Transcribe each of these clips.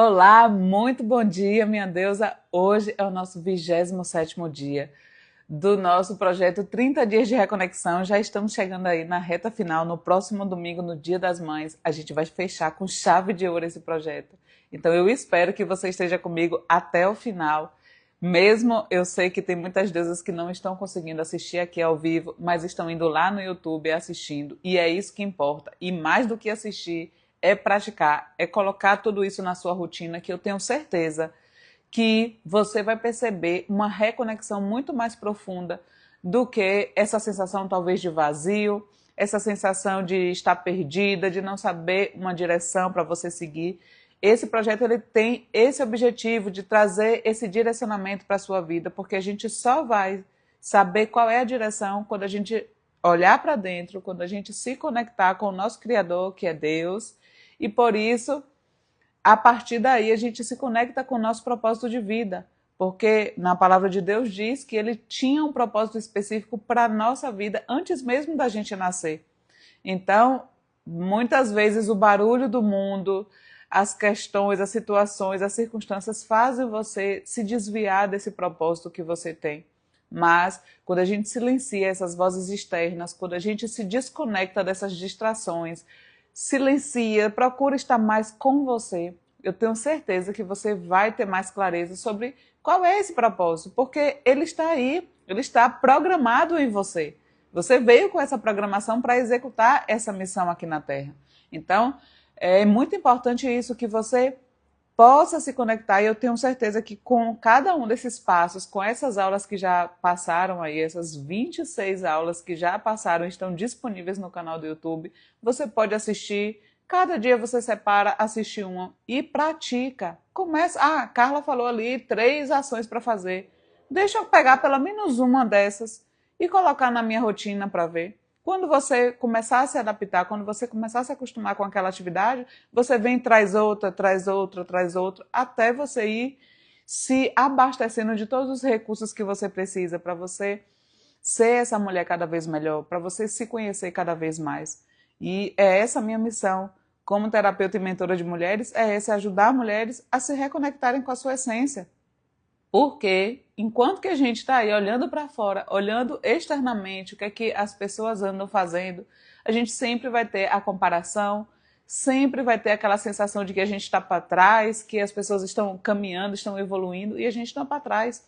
Olá, muito bom dia, minha deusa. Hoje é o nosso 27º dia do nosso projeto 30 dias de reconexão. Já estamos chegando aí na reta final. No próximo domingo, no Dia das Mães, a gente vai fechar com chave de ouro esse projeto. Então eu espero que você esteja comigo até o final. Mesmo eu sei que tem muitas deusas que não estão conseguindo assistir aqui ao vivo, mas estão indo lá no YouTube assistindo, e é isso que importa. E mais do que assistir, é praticar, é colocar tudo isso na sua rotina, que eu tenho certeza que você vai perceber uma reconexão muito mais profunda do que essa sensação talvez de vazio, essa sensação de estar perdida, de não saber uma direção para você seguir. Esse projeto ele tem esse objetivo de trazer esse direcionamento para a sua vida, porque a gente só vai saber qual é a direção quando a gente olhar para dentro, quando a gente se conectar com o nosso Criador, que é Deus, e por isso, a partir daí, a gente se conecta com o nosso propósito de vida, porque na palavra de Deus diz que ele tinha um propósito específico para a nossa vida antes mesmo da gente nascer. Então, muitas vezes o barulho do mundo, as questões, as situações, as circunstâncias fazem você se desviar desse propósito que você tem. Mas, quando a gente silencia essas vozes externas, quando a gente se desconecta dessas distrações, silencia, procura estar mais com você, eu tenho certeza que você vai ter mais clareza sobre qual é esse propósito, porque ele está aí, ele está programado em você. Você veio com essa programação para executar essa missão aqui na Terra. Então, é muito importante isso, que você possa se conectar, e eu tenho certeza que com cada um desses passos, com essas aulas que já passaram aí, essas 26 aulas que já passaram, estão disponíveis no canal do YouTube, você pode assistir, cada dia você separa, assiste uma e pratica. Começa, Carla falou ali 3 ações para fazer, deixa eu pegar pelo menos uma dessas e colocar na minha rotina para ver. Quando você começar a se adaptar, quando você começar a se acostumar com aquela atividade, você vem e traz outra, traz outra, traz outra, até você ir se abastecendo de todos os recursos que você precisa para você ser essa mulher cada vez melhor, para você se conhecer cada vez mais. E é essa a minha missão como terapeuta e mentora de mulheres, é essa, ajudar mulheres a se reconectarem com a sua essência. Porque enquanto que a gente está aí olhando para fora, olhando externamente o que é que as pessoas andam fazendo, a gente sempre vai ter a comparação, sempre vai ter aquela sensação de que a gente está para trás, que as pessoas estão caminhando, estão evoluindo e a gente está para trás.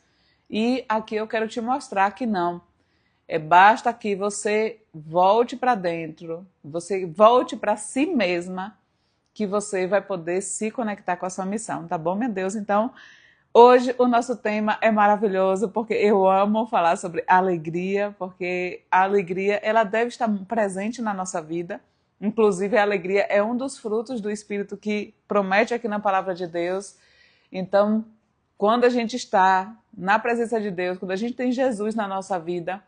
E aqui eu quero te mostrar que não. Basta que você volte para dentro, você volte para si mesma, que você vai poder se conectar com a sua missão, tá bom, meu Deus? Então, hoje o nosso tema é maravilhoso, porque eu amo falar sobre alegria, porque a alegria ela deve estar presente na nossa vida. Inclusive, a alegria é um dos frutos do Espírito que promete aqui na palavra de Deus. Então, quando a gente está na presença de Deus, quando a gente tem Jesus na nossa vida,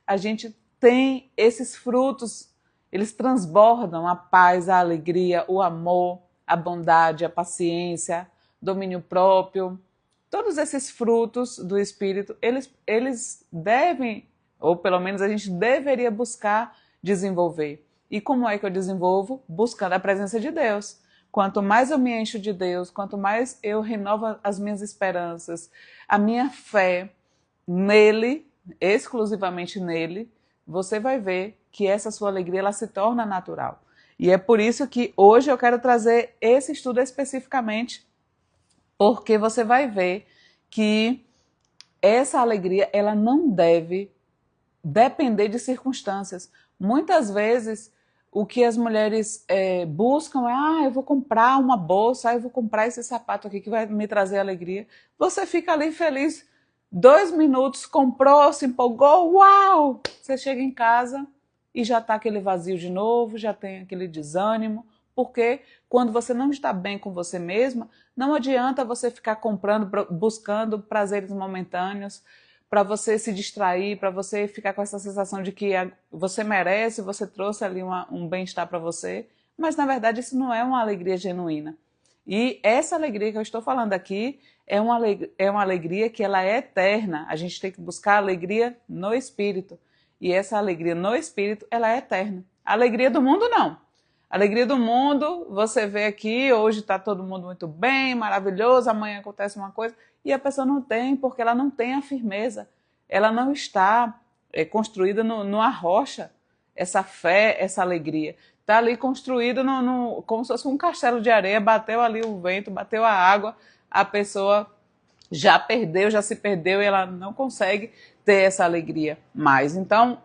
a gente tem esses frutos, eles transbordam a paz, a alegria, o amor, a bondade, a paciência, domínio próprio. Todos esses frutos do Espírito, eles devem, ou pelo menos a gente deveria buscar desenvolver. E como é que eu desenvolvo? Buscando a presença de Deus. Quanto mais eu me encho de Deus, quanto mais eu renovo as minhas esperanças, a minha fé nele, exclusivamente nele, você vai ver que essa sua alegria ela se torna natural. E é por isso que hoje eu quero trazer esse estudo especificamente, porque você vai ver que essa alegria ela não deve depender de circunstâncias. Muitas vezes o que as mulheres buscam é, eu vou comprar uma bolsa, eu vou comprar esse sapato aqui que vai me trazer alegria. Você fica ali feliz, 2 minutos, comprou, se empolgou, uau! Você chega em casa e já está aquele vazio de novo, já tem aquele desânimo, porque quando você não está bem com você mesma, não adianta você ficar comprando, buscando prazeres momentâneos, para você se distrair, para você ficar com essa sensação de que você merece, você trouxe ali um bem-estar para você, mas na verdade isso não é uma alegria genuína. E essa alegria que eu estou falando aqui é uma alegria que ela é eterna. A gente tem que buscar alegria no Espírito. E essa alegria no Espírito, ela é eterna. A alegria do mundo, não. Alegria do mundo, você vê aqui, hoje está todo mundo muito bem, maravilhoso, amanhã acontece uma coisa, e a pessoa não tem, porque ela não tem a firmeza, ela não está construída numa rocha, essa fé, essa alegria. Está ali construída como se fosse um castelo de areia, bateu ali o vento, bateu a água, a pessoa já perdeu, já se perdeu e ela não consegue ter essa alegria mais. Então,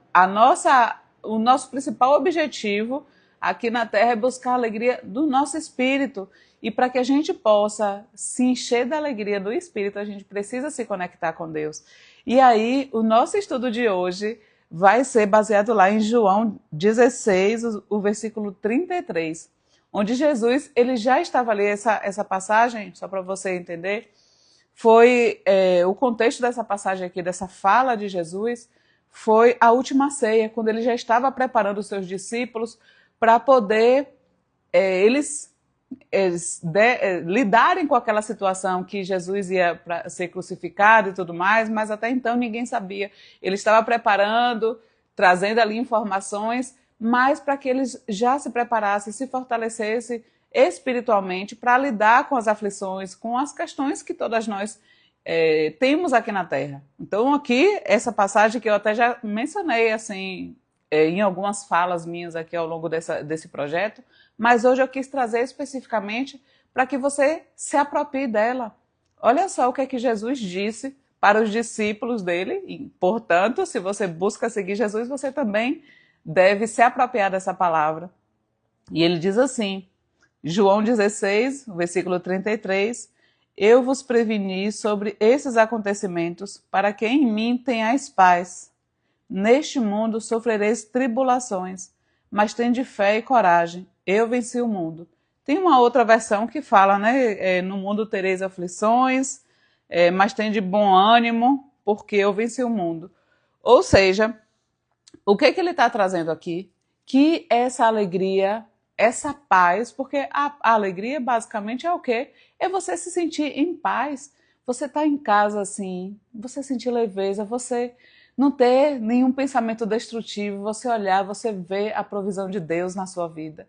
o nosso principal objetivo aqui na Terra é buscar a alegria do nosso espírito. E para que a gente possa se encher da alegria do espírito, a gente precisa se conectar com Deus. E aí, o nosso estudo de hoje vai ser baseado lá em João 16, o versículo 33, onde Jesus, ele já estava ali, essa passagem, só para você entender, foi o contexto dessa passagem aqui, dessa fala de Jesus, foi a última ceia, quando ele já estava preparando os seus discípulos para poder eles lidarem com aquela situação que Jesus ia ser crucificado e tudo mais, mas até então ninguém sabia. Ele estava preparando, trazendo ali informações, mas para que eles já se preparassem, se fortalecessem espiritualmente para lidar com as aflições, com as questões que todas nós temos aqui na Terra. Então aqui, essa passagem que eu até já mencionei assim em algumas falas minhas aqui ao longo desse projeto, mas hoje eu quis trazer especificamente para que você se aproprie dela. Olha só o que é que Jesus disse para os discípulos dele, e, portanto, se você busca seguir Jesus, você também deve se apropriar dessa palavra. E ele diz assim, João 16, versículo 33, eu vos preveni sobre esses acontecimentos, para que em mim tenhais paz. Neste mundo sofrereis tribulações, mas tende fé e coragem, eu venci o mundo. Tem uma outra versão que fala, né, no mundo tereis aflições, mas tende bom ânimo, porque eu venci o mundo. Ou seja, o que ele está trazendo aqui? Que essa alegria, essa paz, porque a alegria basicamente é o quê? É você se sentir em paz, você está em casa assim, você sentir leveza, você não ter nenhum pensamento destrutivo, você olhar, você ver a provisão de Deus na sua vida.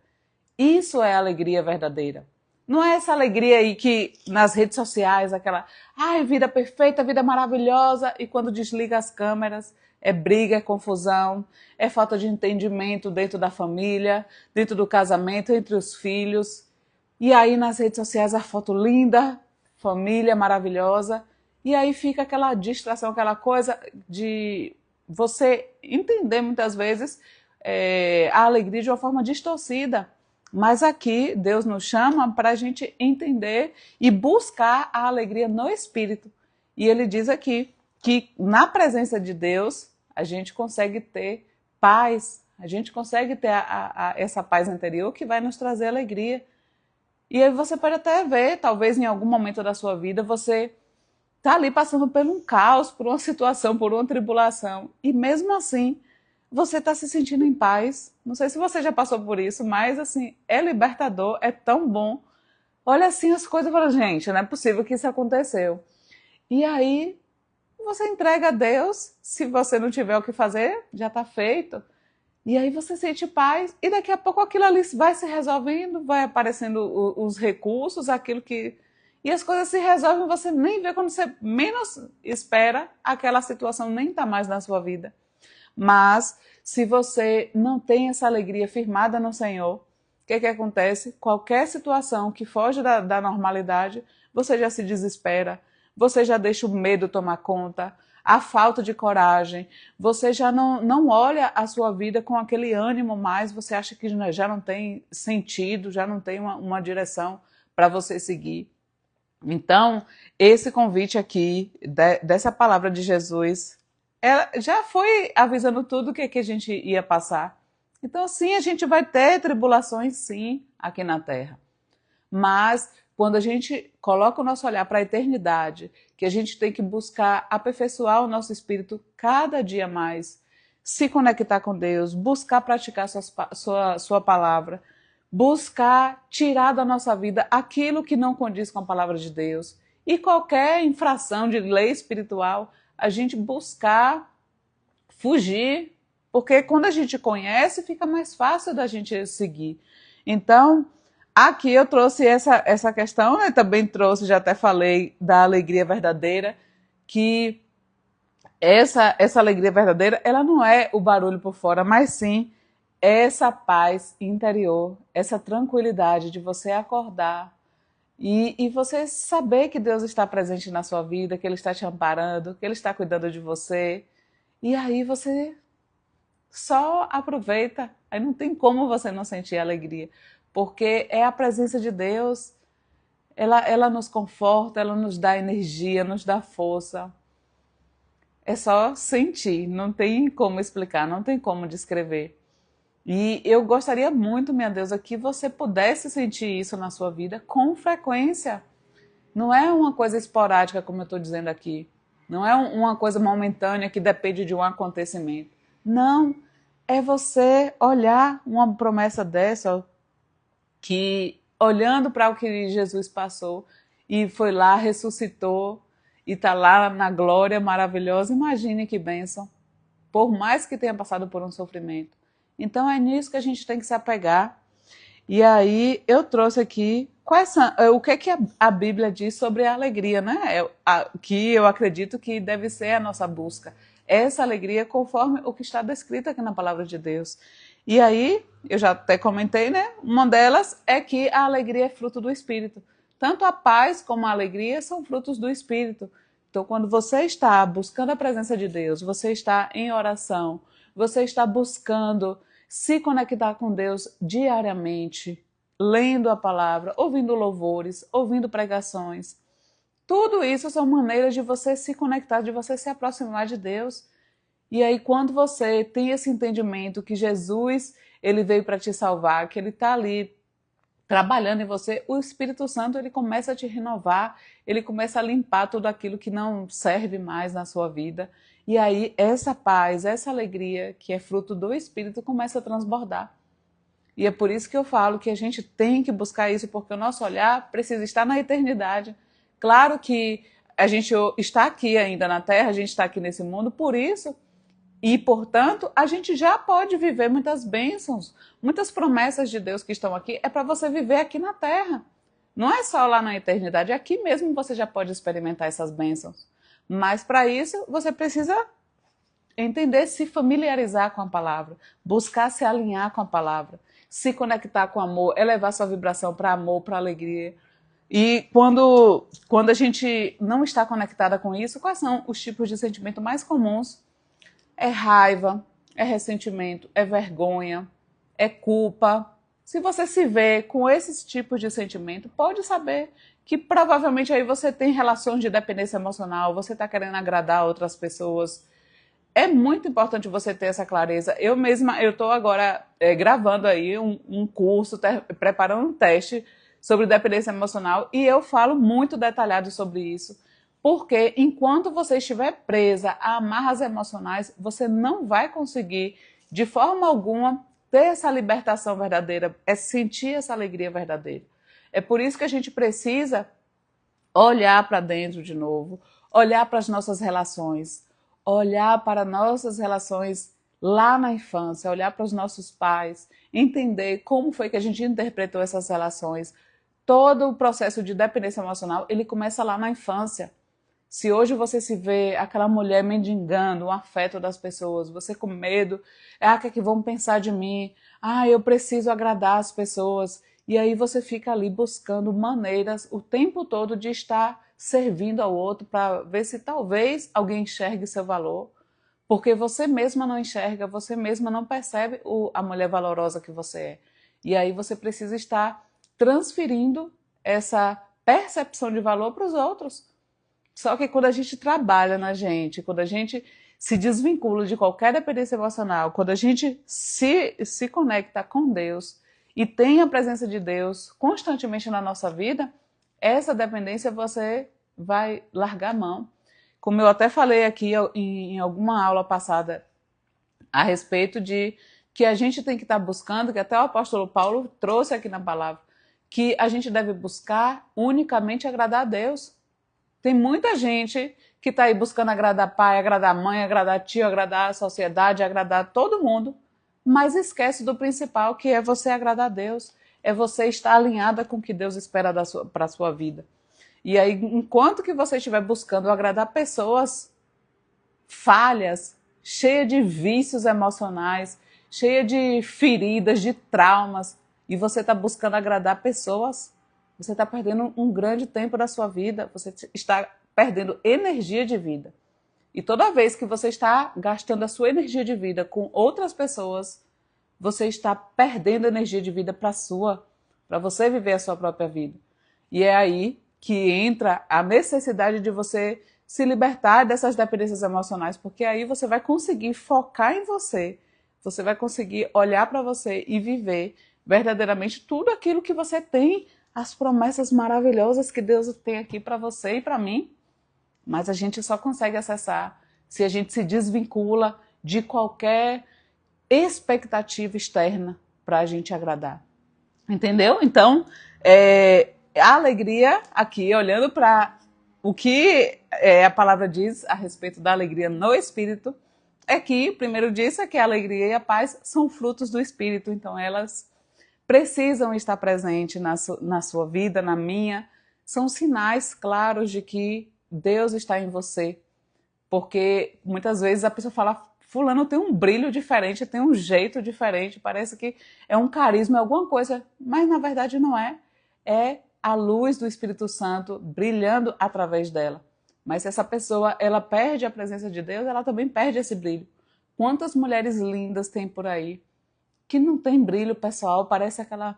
Isso é alegria verdadeira. Não é essa alegria aí que nas redes sociais, aquela, ai, vida perfeita, vida maravilhosa, e quando desliga as câmeras, é briga, é confusão, é falta de entendimento dentro da família, dentro do casamento, entre os filhos. E aí nas redes sociais a foto linda, família maravilhosa, e aí fica aquela distração, aquela coisa de você entender muitas vezes a alegria de uma forma distorcida. Mas aqui Deus nos chama para a gente entender e buscar a alegria no Espírito. E ele diz aqui que na presença de Deus a gente consegue ter paz, a gente consegue ter essa paz interior que vai nos trazer alegria. E aí você pode até ver, talvez em algum momento da sua vida, você está ali passando por um caos, por uma situação, por uma tribulação. E mesmo assim, você está se sentindo em paz. Não sei se você já passou por isso, mas assim, é libertador, é tão bom. Olha assim as coisas e fala, gente, não é possível que isso aconteceu. E aí, você entrega a Deus, se você não tiver o que fazer, já está feito. E aí você sente paz, e daqui a pouco aquilo ali vai se resolvendo, vai aparecendo os recursos, aquilo que... E as coisas se resolvem, você nem vê, quando você menos espera, aquela situação nem está mais na sua vida. Mas, se você não tem essa alegria firmada no Senhor, o que acontece? Qualquer situação que foge da normalidade, você já se desespera, você já deixa o medo tomar conta, a falta de coragem, você já não olha a sua vida com aquele ânimo mais, você acha que já não tem sentido, já não tem uma direção para você seguir. Então, esse convite aqui, dessa palavra de Jesus, ela já foi avisando tudo o que a gente ia passar. Então, sim, a gente vai ter tribulações, sim, aqui na Terra. Mas, quando a gente coloca o nosso olhar para a eternidade, que a gente tem que buscar aperfeiçoar o nosso espírito cada dia mais, se conectar com Deus, buscar praticar sua palavra, buscar tirar da nossa vida aquilo que não condiz com a palavra de Deus. E qualquer infração de lei espiritual, a gente buscar fugir, porque quando a gente conhece, fica mais fácil da gente seguir. Então, aqui eu trouxe essa questão, né? Também trouxe, já até falei, da alegria verdadeira, que essa alegria verdadeira, ela não é o barulho por fora, mas sim essa paz interior, essa tranquilidade de você acordar e você saber que Deus está presente na sua vida, que Ele está te amparando, que Ele está cuidando de você. E aí você só aproveita. Aí não tem como você não sentir alegria, porque é a presença de Deus. Ela nos conforta, ela nos dá energia, nos dá força. É só sentir, não tem como explicar, não tem como descrever. E eu gostaria muito, minha deusa, que você pudesse sentir isso na sua vida com frequência. Não é uma coisa esporádica, como eu estou dizendo aqui. Não é uma coisa momentânea que depende de um acontecimento. Não. É você olhar uma promessa dessa, que olhando para o que Jesus passou e foi lá, ressuscitou e está lá na glória maravilhosa. Imagine que bênção. Por mais que tenha passado por um sofrimento. Então é nisso que a gente tem que se apegar. E aí eu trouxe aqui o que é que a Bíblia diz sobre a alegria, né? Que eu acredito que deve ser a nossa busca. Essa alegria conforme o que está descrito aqui na palavra de Deus. E aí, eu já até comentei, né? Uma delas é que a alegria é fruto do Espírito. Tanto a paz como a alegria são frutos do Espírito. Então, quando você está buscando a presença de Deus, você está em oração, você está buscando se conectar com Deus diariamente, lendo a palavra, ouvindo louvores, ouvindo pregações. Tudo isso são maneiras de você se conectar, de você se aproximar de Deus. E aí, quando você tem esse entendimento que Jesus, ele veio para te salvar, que ele está ali trabalhando em você, o Espírito Santo, ele começa a te renovar, ele começa a limpar tudo aquilo que não serve mais na sua vida. E aí, essa paz, essa alegria, que é fruto do Espírito, começa a transbordar. E é por isso que eu falo que a gente tem que buscar isso, porque o nosso olhar precisa estar na eternidade. Claro que a gente está aqui ainda na Terra, a gente está aqui nesse mundo, por isso, e portanto, a gente já pode viver muitas bênçãos, muitas promessas de Deus que estão aqui, é para você viver aqui na Terra. Não é só lá na eternidade, aqui mesmo você já pode experimentar essas bênçãos. Mas para isso, você precisa entender, se familiarizar com a palavra, buscar se alinhar com a palavra, se conectar com amor, elevar sua vibração para amor, para alegria. E quando a gente não está conectada com isso, quais são os tipos de sentimento mais comuns? É raiva, é ressentimento, é vergonha, é culpa. Se você se vê com esses tipos de sentimento, pode saber que provavelmente aí você tem relações de dependência emocional, você está querendo agradar outras pessoas. É muito importante você ter essa clareza. Eu mesma, eu estou agora gravando aí um curso, preparando um teste sobre dependência emocional e eu falo muito detalhado sobre isso. Porque enquanto você estiver presa a amarras emocionais, você não vai conseguir, de forma alguma, ter essa libertação verdadeira, sentir essa alegria verdadeira. É por isso que a gente precisa olhar para dentro de novo, olhar para as nossas relações, olhar para nossas relações lá na infância, olhar para os nossos pais, entender como foi que a gente interpretou essas relações. Todo o processo de dependência emocional, ele começa lá na infância. Se hoje você se vê aquela mulher mendigando o afeto das pessoas, você com medo, o que é que vão pensar de mim? Eu preciso agradar as pessoas. E aí você fica ali buscando maneiras o tempo todo de estar servindo ao outro para ver se talvez alguém enxergue seu valor. Porque você mesma não enxerga, você mesma não percebe a mulher valorosa que você é. E aí você precisa estar transferindo essa percepção de valor para os outros. Só que quando a gente trabalha na gente, quando a gente se desvincula de qualquer dependência emocional, quando a gente se conecta com Deus e tem a presença de Deus constantemente na nossa vida, essa dependência você vai largar a mão. Como eu até falei aqui em alguma aula passada a respeito de que a gente tem que estar buscando, que até o apóstolo Paulo trouxe aqui na palavra, que a gente deve buscar unicamente agradar a Deus. Tem muita gente que está aí buscando agradar pai, agradar mãe, agradar tio, agradar a sociedade, agradar todo mundo, mas esquece do principal, que é você agradar a Deus. é você estar alinhada com o que Deus espera para a sua vida. E aí, enquanto que você estiver buscando agradar pessoas falhas, cheias de vícios emocionais, cheia de feridas, de traumas, e você está buscando agradar pessoas, você está perdendo um grande tempo da sua vida, você está perdendo energia de vida. E toda vez que você está gastando a sua energia de vida com outras pessoas, você está perdendo energia de vida para você viver a sua própria vida. E é aí que entra a necessidade de você se libertar dessas dependências emocionais, porque aí você vai conseguir focar em você, você vai conseguir olhar para você e viver verdadeiramente tudo aquilo que você tem, as promessas maravilhosas que Deus tem aqui para você e para mim. Mas a gente só consegue acessar se a gente se desvincula de qualquer expectativa externa para a gente agradar. Entendeu? Então, a alegria aqui, olhando para o que a palavra diz a respeito da alegria no Espírito, é que, primeiro disso, é que a alegria e a paz são frutos do Espírito. Então, elas precisam estar presentes na sua vida, na minha. São sinais claros de que Deus está em você. Porque muitas vezes a pessoa fala, fulano tem um brilho diferente, tem um jeito diferente, parece que é um carisma, é alguma coisa, mas na verdade não é. É a luz do Espírito Santo brilhando através dela. Mas se essa pessoa ela perde a presença de Deus, ela também perde esse brilho. Quantas mulheres lindas tem por aí que não tem brilho pessoal, parece aquela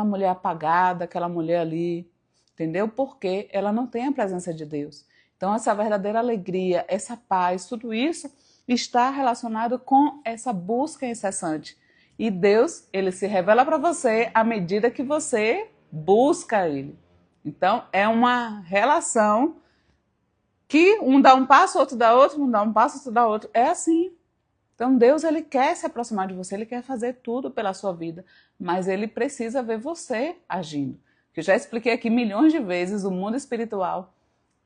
mulher apagada, aquela mulher ali, entendeu? Porque ela não tem a presença de Deus. Então essa verdadeira alegria, essa paz, tudo isso está relacionado com essa busca incessante. E Deus, ele se revela para você à medida que você busca ele. Então é uma relação que um dá um passo, outro dá outro, um dá um passo, outro dá outro. É assim. Então Deus, ele quer se aproximar de você, ele quer fazer tudo pela sua vida, mas ele precisa ver você agindo. Que eu já expliquei aqui milhões de vezes, o mundo espiritual,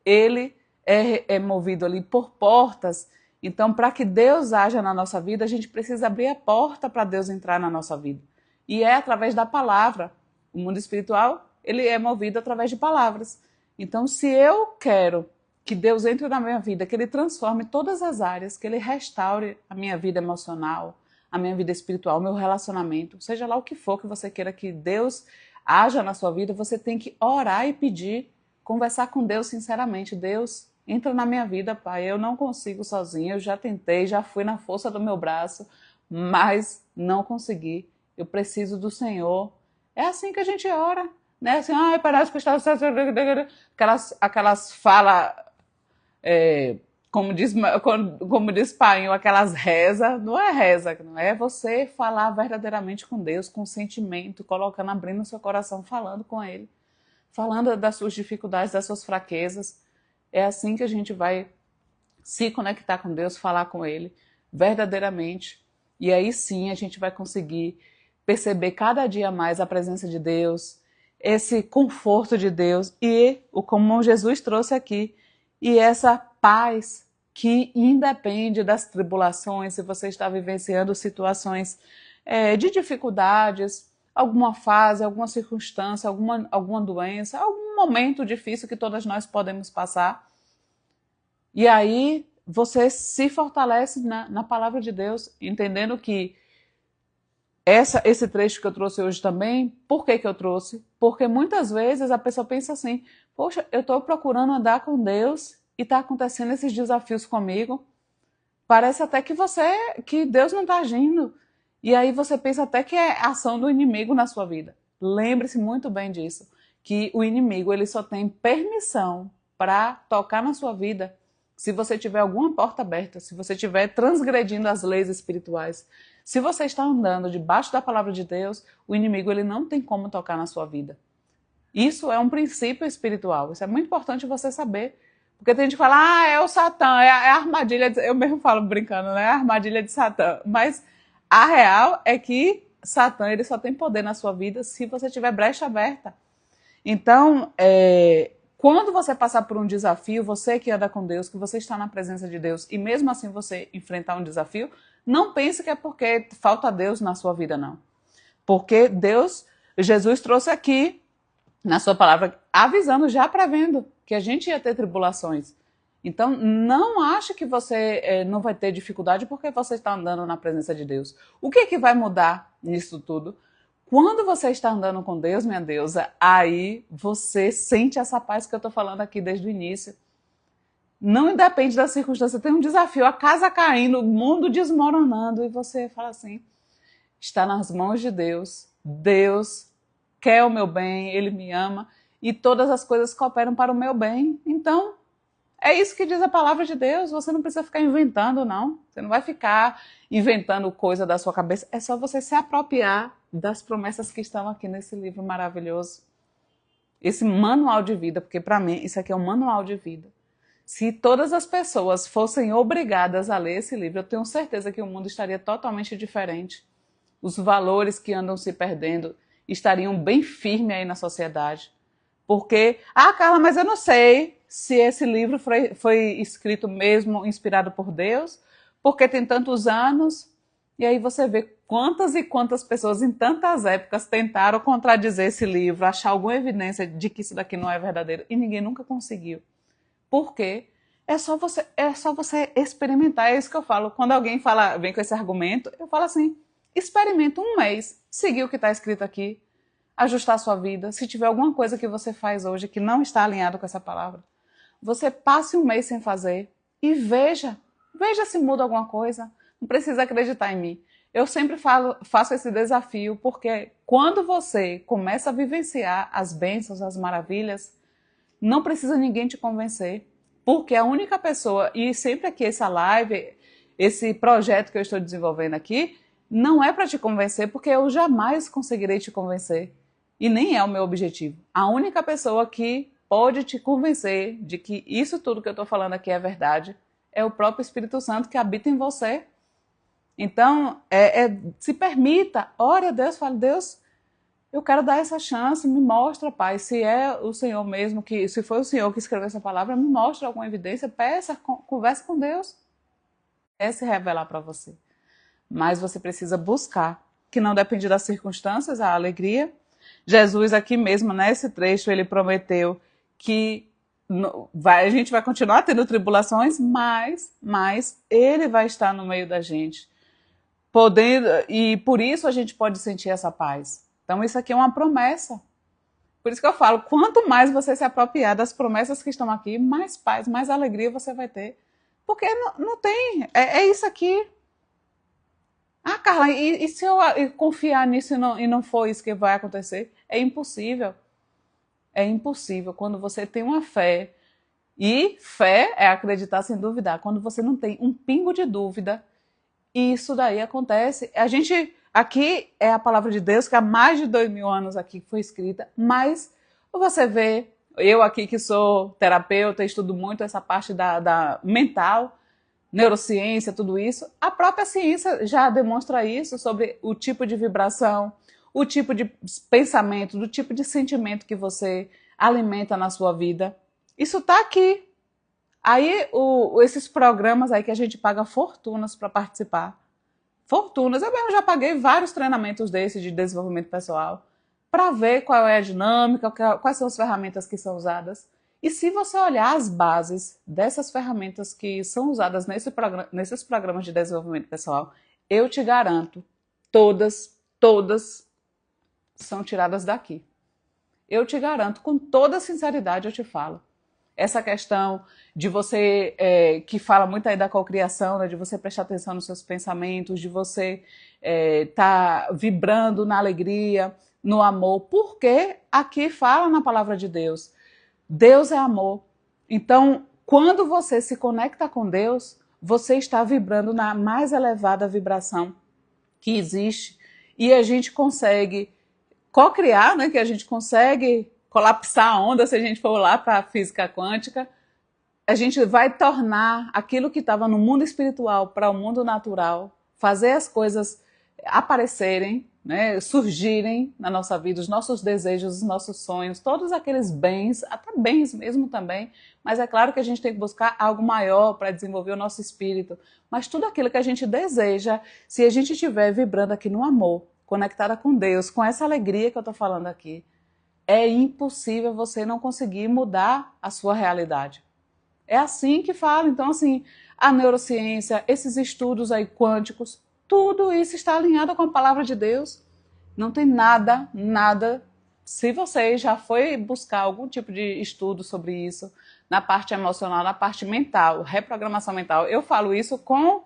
ele é movido ali por portas. Então, para que Deus haja na nossa vida, a gente precisa abrir a porta para Deus entrar na nossa vida. E é através da palavra. O mundo espiritual, ele é movido através de palavras. Então, se eu quero que Deus entre na minha vida, que ele transforme todas as áreas, que ele restaure a minha vida emocional, a minha vida espiritual, o meu relacionamento, seja lá o que for que você queira que Deus haja na sua vida, você tem que orar e pedir, conversar com Deus sinceramente. Deus, entra na minha vida, Pai, eu não consigo sozinho, eu já tentei, já fui na força do meu braço, mas não consegui, eu preciso do Senhor. É assim que a gente ora, né? Assim, parece que está... Aquelas falas... como diz Painho, aquelas rezas, não é reza, não é você falar verdadeiramente com Deus, com sentimento, colocando, abrindo o seu coração, falando com Ele, falando das suas dificuldades, das suas fraquezas. É assim que a gente vai se conectar com Deus, falar com Ele verdadeiramente. E aí sim a gente vai conseguir perceber cada dia mais a presença de Deus, esse conforto de Deus e como Jesus trouxe aqui, e essa paz que independe das tribulações, se você está vivenciando situações de dificuldades, alguma fase, alguma circunstância, alguma doença, algum momento difícil que todas nós podemos passar. E aí você se fortalece na palavra de Deus, entendendo que esse trecho que eu trouxe hoje também, por que eu trouxe? Porque muitas vezes a pessoa pensa assim, poxa, eu estou procurando andar com Deus e está acontecendo esses desafios comigo. Parece até que Deus não está agindo. E aí você pensa até que é ação do inimigo na sua vida. Lembre-se muito bem disso, que o inimigo ele só tem permissão para tocar na sua vida se você tiver alguma porta aberta, se você estiver transgredindo as leis espirituais. Se você está andando debaixo da palavra de Deus, o inimigo ele não tem como tocar na sua vida. Isso é um princípio espiritual. Isso é muito importante você saber. Porque tem gente que fala, é o Satã, é a armadilha, eu mesmo falo brincando, né? A armadilha de Satã. Mas a real é que Satã ele só tem poder na sua vida se você tiver brecha aberta. Então, quando você passar por um desafio, você que anda com Deus, que você está na presença de Deus, e mesmo assim você enfrentar um desafio, não pense que é porque falta Deus na sua vida, não. Porque Deus Jesus trouxe aqui, na sua palavra, avisando, já prevendo que a gente ia ter tribulações. Então, não ache que você não vai ter dificuldade porque você está andando na presença de Deus. O que é que vai mudar nisso tudo? Quando você está andando com Deus, minha deusa, aí você sente essa paz que eu estou falando aqui desde o início. Não depende da circunstância, tem um desafio, a casa caindo, o mundo desmoronando, e você fala assim, está nas mãos de Deus, Deus quer o meu bem, Ele me ama, e todas as coisas cooperam para o meu bem. Então, é isso que diz a palavra de Deus, você não precisa ficar inventando, não. Você não vai ficar inventando coisa da sua cabeça, é só você se apropriar das promessas que estão aqui nesse livro maravilhoso. Esse manual de vida, porque para mim isso aqui é um manual de vida. Se todas as pessoas fossem obrigadas a ler esse livro, eu tenho certeza que o mundo estaria totalmente diferente. Os valores que andam se perdendo estariam bem firmes aí na sociedade. Porque, Carla, mas eu não sei se esse livro foi escrito mesmo, inspirado por Deus, porque tem tantos anos. E aí você vê quantas e quantas pessoas em tantas épocas tentaram contradizer esse livro, achar alguma evidência de que isso daqui não é verdadeiro, e ninguém nunca conseguiu. Por quê? É só você experimentar, é isso que eu falo. Quando alguém vem com esse argumento, eu falo assim, experimenta um mês, seguir o que está escrito aqui, ajustar a sua vida. Se tiver alguma coisa que você faz hoje que não está alinhado com essa palavra, você passe um mês sem fazer e veja se muda alguma coisa. Não precisa acreditar em mim. Eu sempre faço esse desafio, porque quando você começa a vivenciar as bênçãos, as maravilhas, não precisa ninguém te convencer, porque a única pessoa, e sempre aqui essa live, esse projeto que eu estou desenvolvendo aqui, não é para te convencer, porque eu jamais conseguirei te convencer, e nem é o meu objetivo. A única pessoa que pode te convencer de que isso tudo que eu estou falando aqui é verdade, é o próprio Espírito Santo que habita em você. Então, se permita, ore a Deus, fale, Deus, eu quero dar essa chance, me mostra, Pai, se é o Senhor mesmo, se foi o Senhor que escreveu essa palavra, me mostra alguma evidência, peça, converse com Deus. É se revelar para você. Mas você precisa buscar, que não depende das circunstâncias, a alegria. Jesus aqui mesmo, nesse trecho, ele prometeu que a gente vai continuar tendo tribulações, mas ele vai estar no meio da gente. E por isso a gente pode sentir essa paz. Então isso aqui é uma promessa. Por isso que eu falo, quanto mais você se apropriar das promessas que estão aqui, mais paz, mais alegria você vai ter. Porque não tem, é isso aqui. Carla, e se eu confiar nisso e não for isso que vai acontecer? É impossível. É impossível quando você tem uma fé. E fé é acreditar sem duvidar. Quando você não tem um pingo de dúvida, isso daí acontece. A gente, aqui é a palavra de Deus, que há mais de 2000 anos aqui foi escrita, mas você vê, eu aqui que sou terapeuta, estudo muito essa parte da mental, neurociência, tudo isso, a própria ciência já demonstra isso sobre o tipo de vibração, o tipo de pensamento, do tipo de sentimento que você alimenta na sua vida. Isso está aqui. Aí, esses programas aí que a gente paga fortunas para participar. Fortunas. Eu mesmo já paguei vários treinamentos desses de desenvolvimento pessoal para ver qual é a dinâmica, quais são as ferramentas que são usadas. E se você olhar as bases dessas ferramentas que são usadas nesses programas de desenvolvimento pessoal, eu te garanto, todas são tiradas daqui. Eu te garanto, com toda sinceridade eu te falo. Essa questão de você, que fala muito aí da cocriação, né, de você prestar atenção nos seus pensamentos, de você tá vibrando na alegria, no amor, porque aqui fala na palavra de Deus. Deus é amor. Então, quando você se conecta com Deus, você está vibrando na mais elevada vibração que existe. E a gente consegue cocriar, né, que a gente consegue colapsar a onda, se a gente for lá para a física quântica, a gente vai tornar aquilo que estava no mundo espiritual para o mundo natural, fazer as coisas aparecerem, né, surgirem na nossa vida, os nossos desejos, os nossos sonhos, todos aqueles bens, até bens mesmo também, mas é claro que a gente tem que buscar algo maior para desenvolver o nosso espírito, mas tudo aquilo que a gente deseja, se a gente estiver vibrando aqui no amor, conectada com Deus, com essa alegria que eu estou falando aqui, é impossível você não conseguir mudar a sua realidade. É assim que fala. Então, assim, a neurociência, esses estudos aí quânticos, tudo isso está alinhado com a palavra de Deus. Não tem nada. Se você já foi buscar algum tipo de estudo sobre isso, na parte emocional, na parte mental, reprogramação mental, eu falo isso com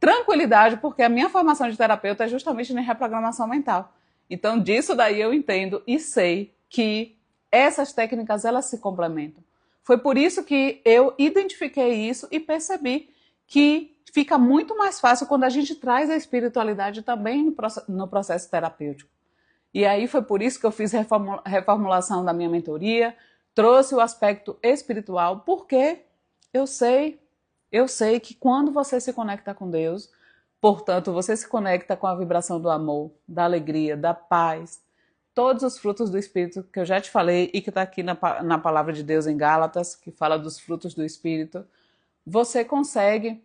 tranquilidade, porque a minha formação de terapeuta é justamente em reprogramação mental. Então, disso daí eu entendo e sei que essas técnicas, elas se complementam. Foi por isso que eu identifiquei isso e percebi que fica muito mais fácil quando a gente traz a espiritualidade também no processo terapêutico. E aí foi por isso que eu fiz reformulação da minha mentoria, trouxe o aspecto espiritual, porque eu sei que quando você se conecta com Deus, portanto, você se conecta com a vibração do amor, da alegria, da paz, todos os frutos do Espírito que eu já te falei e que está aqui na palavra de Deus em Gálatas, que fala dos frutos do Espírito, você consegue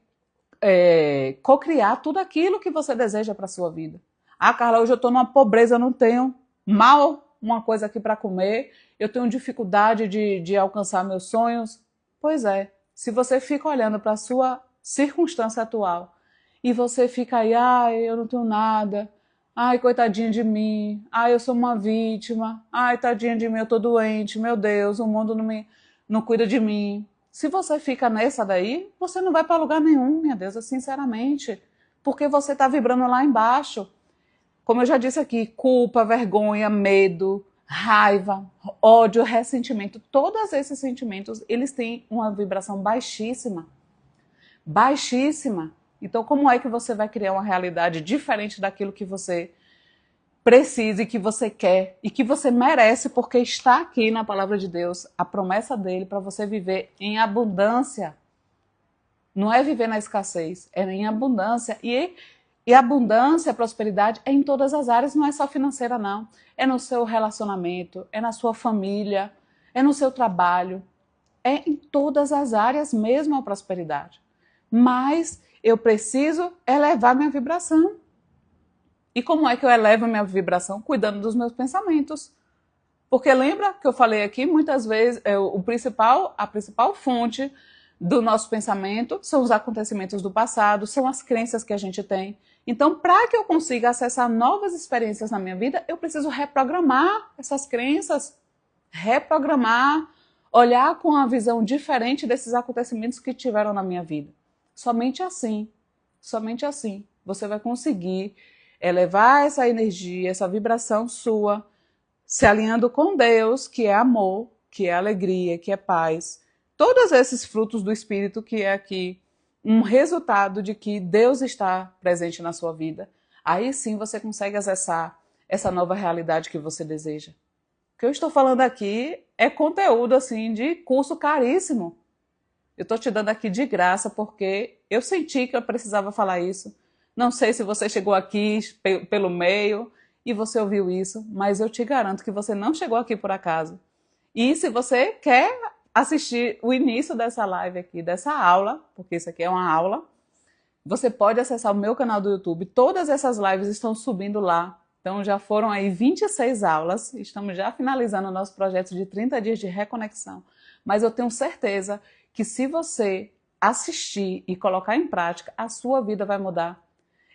cocriar tudo aquilo que você deseja para a sua vida. Ah, Carla, hoje eu estou numa pobreza, eu não tenho mal uma coisa aqui para comer, eu tenho dificuldade de alcançar meus sonhos. Pois é, se você fica olhando para a sua circunstância atual e você fica aí, ai, eu não tenho nada, ai, coitadinha de mim, ai, eu sou uma vítima, ai, tadinha de mim, eu tô doente, meu Deus, o mundo não cuida de mim. Se você fica nessa daí, você não vai para lugar nenhum, minha Deus, sinceramente, porque você está vibrando lá embaixo. Como eu já disse aqui, culpa, vergonha, medo, raiva, ódio, ressentimento, todos esses sentimentos, eles têm uma vibração baixíssima. Baixíssima. Então, como é que você vai criar uma realidade diferente daquilo que você precisa e que você quer e que você merece, porque está aqui na palavra de Deus, a promessa dele para você viver em abundância. Não é viver na escassez, é em abundância. E abundância, prosperidade é em todas as áreas, não é só financeira não. É no seu relacionamento, é na sua família, é no seu trabalho, é em todas as áreas mesmo a prosperidade. Mas eu preciso elevar minha vibração. E como é que eu elevo minha vibração? Cuidando dos meus pensamentos. Porque lembra que eu falei aqui, muitas vezes, a principal fonte do nosso pensamento são os acontecimentos do passado, são as crenças que a gente tem. Então, para que eu consiga acessar novas experiências na minha vida, eu preciso reprogramar essas crenças, reprogramar, olhar com uma visão diferente desses acontecimentos que tiveram na minha vida. Somente assim você vai conseguir elevar essa energia, essa vibração sua, se alinhando com Deus, que é amor, que é alegria, que é paz. Todos esses frutos do Espírito que é aqui um resultado de que Deus está presente na sua vida. Aí sim você consegue acessar essa nova realidade que você deseja. O que eu estou falando aqui é conteúdo assim de curso caríssimo. Eu estou te dando aqui de graça porque eu senti que eu precisava falar isso. Não sei se você chegou aqui pelo meio e você ouviu isso, mas eu te garanto que você não chegou aqui por acaso. E se você quer assistir o início dessa live aqui, dessa aula, porque isso aqui é uma aula, você pode acessar o meu canal do YouTube. Todas essas lives estão subindo lá. Então já foram aí 26 aulas, estamos já finalizando o nosso projeto de 30 dias de reconexão. Mas eu tenho certeza que se você assistir e colocar em prática, a sua vida vai mudar.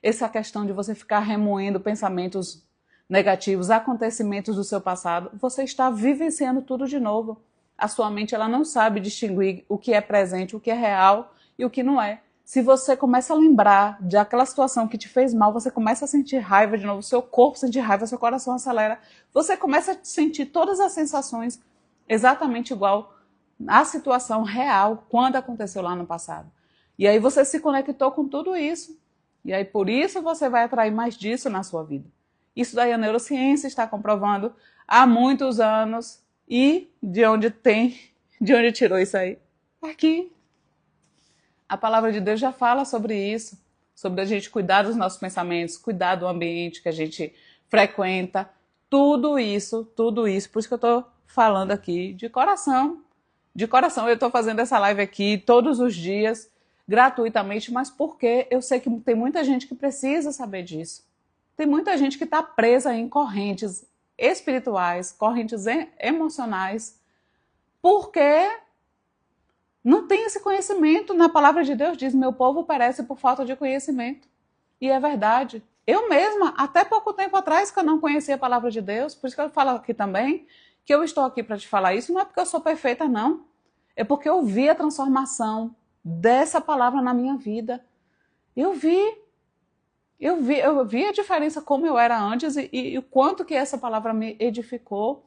Essa questão de você ficar remoendo pensamentos negativos, acontecimentos do seu passado, você está vivenciando tudo de novo. A sua mente ela não sabe distinguir o que é presente, o que é real e o que não é. Se você começa a lembrar de aquela situação que te fez mal, você começa a sentir raiva de novo, seu corpo sente raiva, seu coração acelera, você começa a sentir todas as sensações exatamente igual à situação real quando aconteceu lá no passado. E aí você se conectou com tudo isso. E aí por isso você vai atrair mais disso na sua vida. Isso daí a neurociência está comprovando há muitos anos. E de onde tirou isso aí? Aqui. A palavra de Deus já fala sobre isso, sobre a gente cuidar dos nossos pensamentos, cuidar do ambiente que a gente frequenta, tudo isso, por isso que eu estou falando aqui de coração. De coração, eu estou fazendo essa live aqui todos os dias, gratuitamente, mas porque eu sei que tem muita gente que precisa saber disso. Tem muita gente que está presa em correntes espirituais, correntes emocionais, porque não tem esse conhecimento. Na palavra de Deus diz, meu povo perece por falta de conhecimento. E é verdade. Eu mesma, até pouco tempo atrás, que eu não conhecia a palavra de Deus, por isso que eu falo aqui também, que eu estou aqui para te falar isso, não é porque eu sou perfeita, não. É porque eu vi a transformação dessa palavra na minha vida. Eu vi a diferença como eu era antes e o quanto que essa palavra me edificou.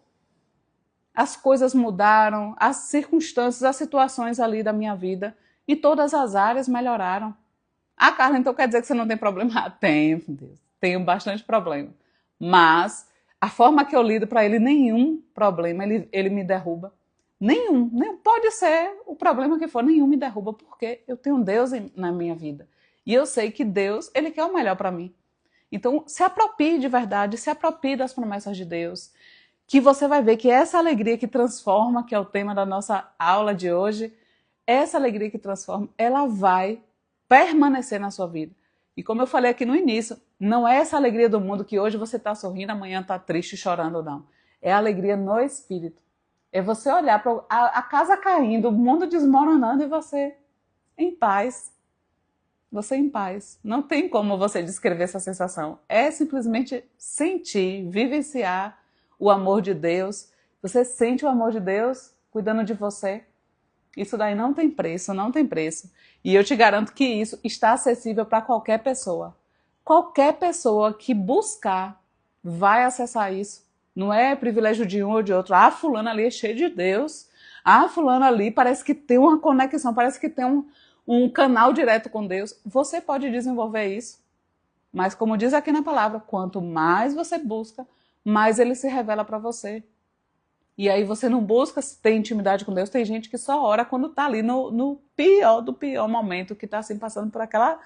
As coisas mudaram, as circunstâncias, as situações ali da minha vida, e todas as áreas melhoraram. Ah, Carla, então quer dizer que você não tem problema? Ah, tenho, Deus, tenho bastante problema. Mas a forma que eu lido para ele, nenhum problema ele me derruba. Nenhum, pode ser o problema que for, nenhum me derruba, porque eu tenho Deus na minha vida. E eu sei que Deus, ele quer o melhor para mim. Então, se aproprie de verdade, se aproprie das promessas de Deus, que você vai ver que essa alegria que transforma, que é o tema da nossa aula de hoje, essa alegria que transforma, ela vai permanecer na sua vida. E como eu falei aqui no início, não é essa alegria do mundo que hoje você está sorrindo, amanhã está triste, chorando, não. É a alegria no espírito. É você olhar para a casa caindo, o mundo desmoronando e você em paz. Você em paz. Não tem como você descrever essa sensação. É simplesmente sentir, vivenciar o amor de Deus. Você sente o amor de Deus cuidando de você. Isso daí não tem preço, não tem preço. E eu te garanto que isso está acessível para qualquer pessoa. Qualquer pessoa que buscar vai acessar isso. Não é privilégio de um ou de outro. Ah, fulano ali é cheio de Deus. Ah, fulano ali parece que tem uma conexão, parece que tem um canal direto com Deus. Você pode desenvolver isso. Mas como diz aqui na palavra, quanto mais você busca, mais ele se revela para você. E aí você não busca ter intimidade com Deus. Tem gente que só ora quando está ali no pior do pior momento, que está assim passando por aquela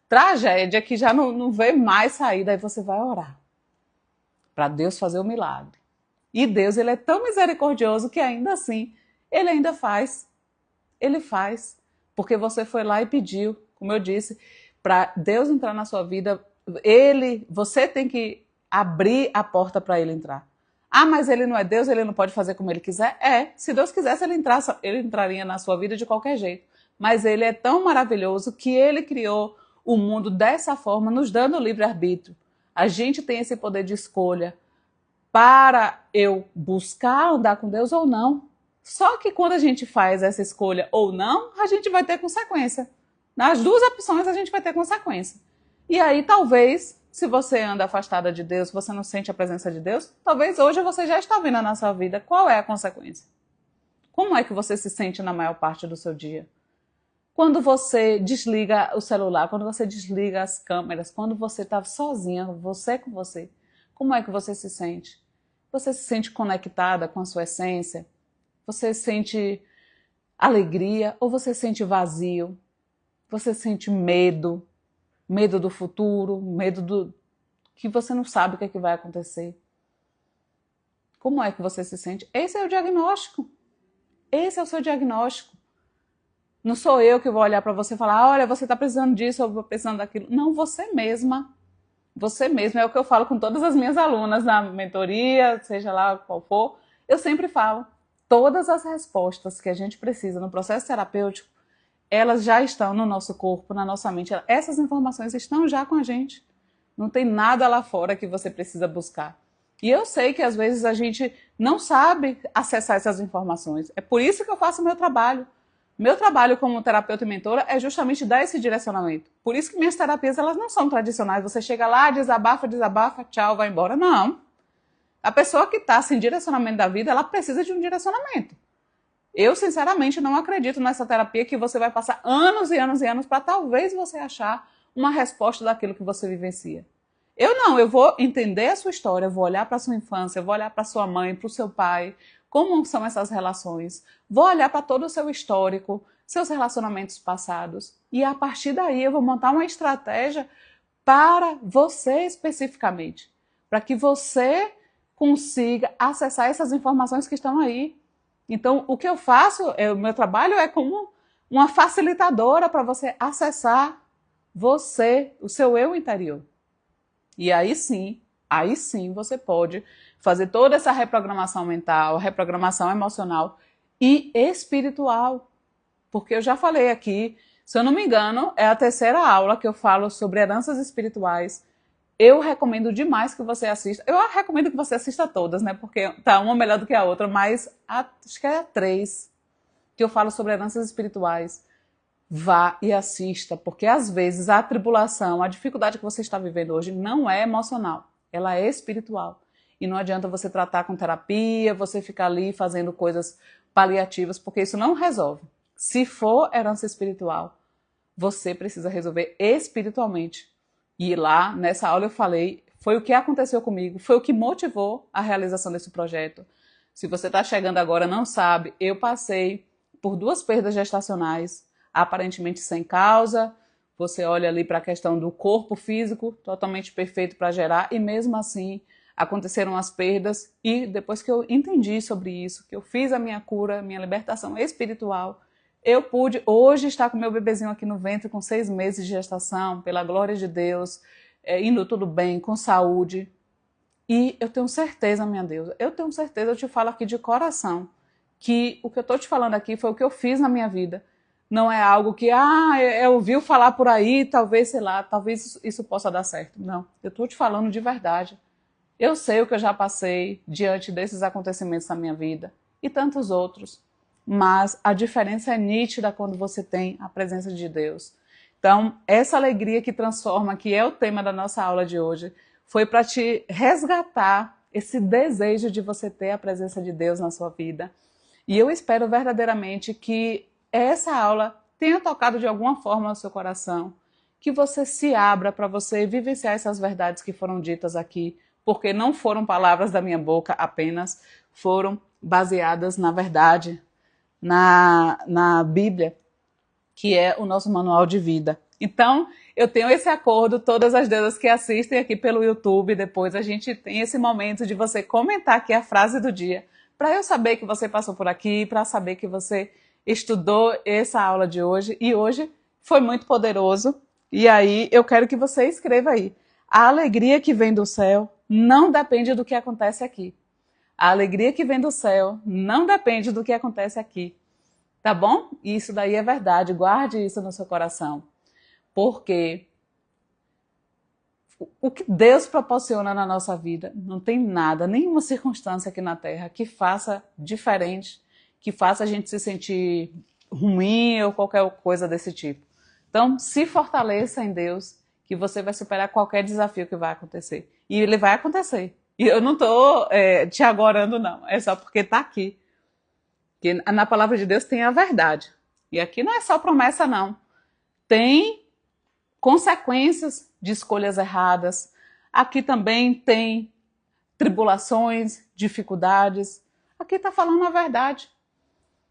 tragédia que já não vê mais saída. Aí você vai orar para Deus fazer o milagre. E Deus, ele é tão misericordioso que ainda assim, ele ainda faz. Ele faz. Porque você foi lá e pediu, como eu disse, para Deus entrar na sua vida, você tem que abrir a porta para ele entrar. Ah, mas ele não é Deus, ele não pode fazer como ele quiser? É, se Deus quisesse, ele entraria na sua vida de qualquer jeito. Mas ele é tão maravilhoso que ele criou o mundo dessa forma, nos dando livre-arbítrio. A gente tem esse poder de escolha para eu buscar andar com Deus ou não. Só que quando a gente faz essa escolha ou não, a gente vai ter consequência. Nas duas opções a gente vai ter consequência. E aí talvez, se você anda afastada de Deus, você não sente a presença de Deus, talvez hoje você já está vendo na sua vida qual é a consequência. Como é que você se sente na maior parte do seu dia? Quando você desliga o celular, quando você desliga as câmeras, quando você está sozinha, você com você, como é que você se sente? Você se sente conectada com a sua essência? Você sente alegria ou você sente vazio? Você sente medo? Medo do futuro? Medo do que você não sabe o que é que vai acontecer? Como é que você se sente? Esse é o diagnóstico. Esse é o seu diagnóstico. Não sou eu que vou olhar para você e falar, olha, você está precisando disso ou precisando daquilo. Não, você mesma. Você mesma. É o que eu falo com todas as minhas alunas na mentoria, seja lá qual for. Eu sempre falo. Todas as respostas que a gente precisa no processo terapêutico, elas já estão no nosso corpo, na nossa mente. Essas informações estão já com a gente. Não tem nada lá fora que você precisa buscar. E eu sei que às vezes a gente não sabe acessar essas informações. É por isso que eu faço o meu trabalho. Meu trabalho como terapeuta e mentora é justamente dar esse direcionamento. Por isso que minhas terapias elas não são tradicionais. Você chega lá, desabafa, tchau, vai embora. Não. A pessoa que está sem direcionamento da vida, ela precisa de um direcionamento. Eu, sinceramente, não acredito nessa terapia que você vai passar anos e anos e anos para talvez você achar uma resposta daquilo que você vivencia. Eu não, eu vou entender a sua história, eu vou olhar para a sua infância, eu vou olhar para sua mãe, para o seu pai, como são essas relações, vou olhar para todo o seu histórico, seus relacionamentos passados, e a partir daí eu vou montar uma estratégia para você especificamente, para que você consiga acessar essas informações que estão aí. Então, o que eu faço, o meu trabalho é como uma facilitadora para você acessar você, o seu eu interior. E aí sim você pode fazer toda essa reprogramação mental, reprogramação emocional e espiritual. Porque eu já falei aqui, se eu não me engano, é a terceira aula que eu falo sobre heranças espirituais. Eu recomendo demais que você assista. Eu recomendo que você assista todas, né? Porque tá uma melhor do que a outra, mas acho que é a 3 que eu falo sobre heranças espirituais. Vá e assista, porque às vezes a tribulação, a dificuldade que você está vivendo hoje não é emocional, ela é espiritual. E não adianta você tratar com terapia, você ficar ali fazendo coisas paliativas, porque isso não resolve. Se for herança espiritual, você precisa resolver espiritualmente. E lá, nessa aula eu falei, foi o que aconteceu comigo, foi o que motivou a realização desse projeto. Se você está chegando agora e não sabe, eu passei por 2 perdas gestacionais, aparentemente sem causa. Você olha ali para a questão do corpo físico, totalmente perfeito para gerar, e mesmo assim aconteceram as perdas. E depois que eu entendi sobre isso, que eu fiz a minha cura, minha libertação espiritual, eu pude hoje estar com meu bebezinho aqui no ventre com 6 meses de gestação, pela glória de Deus, indo tudo bem, com saúde. E eu tenho certeza, minha Deus, eu tenho certeza, eu te falo aqui de coração, que o que eu estou te falando aqui foi o que eu fiz na minha vida. Não é algo que, eu ouvi falar por aí, talvez, sei lá, talvez isso possa dar certo. Não, eu estou te falando de verdade. Eu sei o que eu já passei diante desses acontecimentos na minha vida e tantos outros. Mas a diferença é nítida quando você tem a presença de Deus. Então, essa alegria que transforma, que é o tema da nossa aula de hoje, foi para te resgatar esse desejo de você ter a presença de Deus na sua vida. E eu espero verdadeiramente que essa aula tenha tocado de alguma forma no seu coração, que você se abra para você vivenciar essas verdades que foram ditas aqui, porque não foram palavras da minha boca apenas, foram baseadas na verdade, na Bíblia, que é o nosso manual de vida. Então, eu tenho esse acordo, todas as deusas que assistem aqui pelo YouTube, depois a gente tem esse momento de você comentar aqui a frase do dia, para eu saber que você passou por aqui, para saber que você estudou essa aula de hoje, e hoje foi muito poderoso. E aí eu quero que você escreva aí: a alegria que vem do céu não depende do que acontece aqui. A alegria que vem do céu não depende do que acontece aqui. Tá bom? Isso daí é verdade, guarde isso no seu coração. Porque o que Deus proporciona na nossa vida, não tem nada, nenhuma circunstância aqui na Terra que faça diferente, que faça a gente se sentir ruim ou qualquer coisa desse tipo. Então, se fortaleça em Deus, que você vai superar qualquer desafio que vai acontecer. E ele vai acontecer. E eu não estou te agorando, não. É só porque está aqui. Que na palavra de Deus tem a verdade. E aqui não é só promessa, não. Tem consequências de escolhas erradas. Aqui também tem tribulações, dificuldades. Aqui está falando a verdade.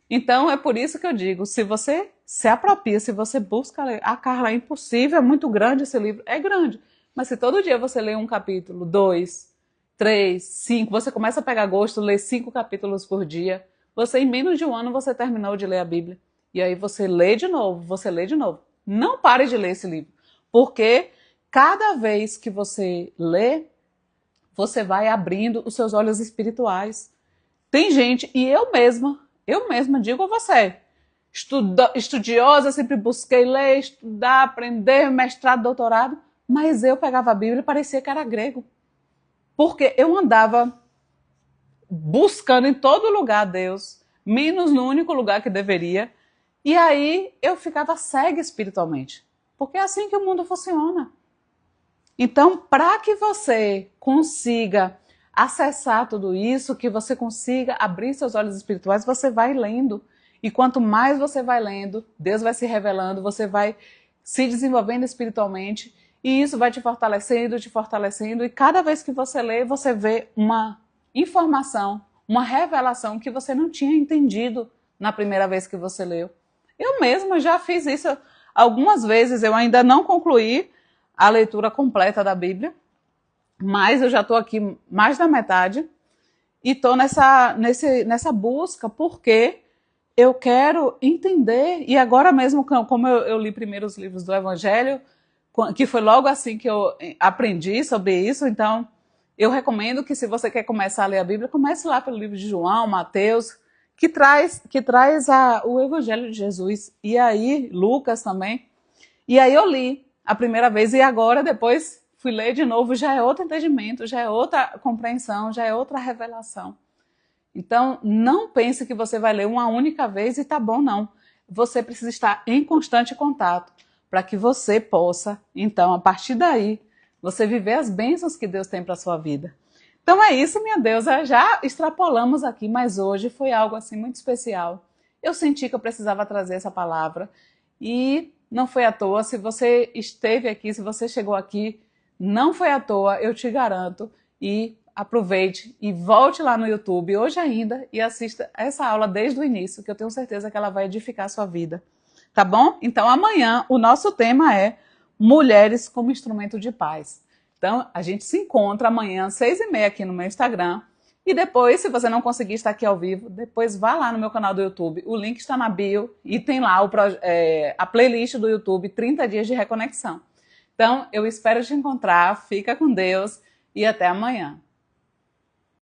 Então, é por isso que eu digo, se você se apropria, se você busca ler, Carla, é impossível, é muito grande esse livro. É grande, mas se todo dia você lê um capítulo, 2, 3, 5, você começa a pegar gosto, ler 5 capítulos por dia, você em menos de um ano você terminou de ler a Bíblia. E aí você lê de novo, você lê de novo. Não pare de ler esse livro, porque cada vez que você lê, você vai abrindo os seus olhos espirituais. Tem gente, e eu mesma digo a você, estudiosa, sempre busquei ler, estudar, aprender, mestrado, doutorado, mas eu pegava a Bíblia e parecia que era grego. Porque eu andava buscando em todo lugar Deus, menos no único lugar que deveria, e aí eu ficava cega espiritualmente. Porque é assim que o mundo funciona. Então, para que você consiga acessar tudo isso, que você consiga abrir seus olhos espirituais, você vai lendo. E quanto mais você vai lendo, Deus vai se revelando, você vai se desenvolvendo espiritualmente, e isso vai te fortalecendo, e cada vez que você lê, você vê uma informação, uma revelação que você não tinha entendido na primeira vez que você leu. Eu mesma já fiz isso algumas vezes, eu ainda não concluí a leitura completa da Bíblia, mas eu já estou aqui mais da metade e estou nessa busca, porque eu quero entender, e agora mesmo, como eu li primeiro os livros do Evangelho, que foi logo assim que eu aprendi sobre isso. Então, eu recomendo que, se você quer começar a ler a Bíblia, comece lá pelo livro de João, Mateus, que traz o Evangelho de Jesus. E aí, Lucas também. E aí eu li a primeira vez, e agora, depois, fui ler de novo, já é outro entendimento, já é outra compreensão, já é outra revelação. Então, não pense que você vai ler uma única vez e tá bom, não. Você precisa estar em constante contato para que você possa, então, a partir daí, você viver as bênçãos que Deus tem para a sua vida. Então é isso, minha deusa. Já extrapolamos aqui, mas hoje foi algo assim muito especial. Eu senti que eu precisava trazer essa palavra e não foi à toa. Se você esteve aqui, se você chegou aqui, não foi à toa, eu te garanto. E aproveite e volte lá no YouTube hoje ainda e assista essa aula desde o início, que eu tenho certeza que ela vai edificar a sua vida. Tá bom? Então amanhã o nosso tema é mulheres como instrumento de paz. Então a gente se encontra amanhã às 6h30 aqui no meu Instagram. E depois, se você não conseguir estar aqui ao vivo, depois vá lá no meu canal do YouTube. O link está na bio e tem lá a playlist do YouTube 30 dias de reconexão. Então eu espero te encontrar. Fica com Deus e até amanhã.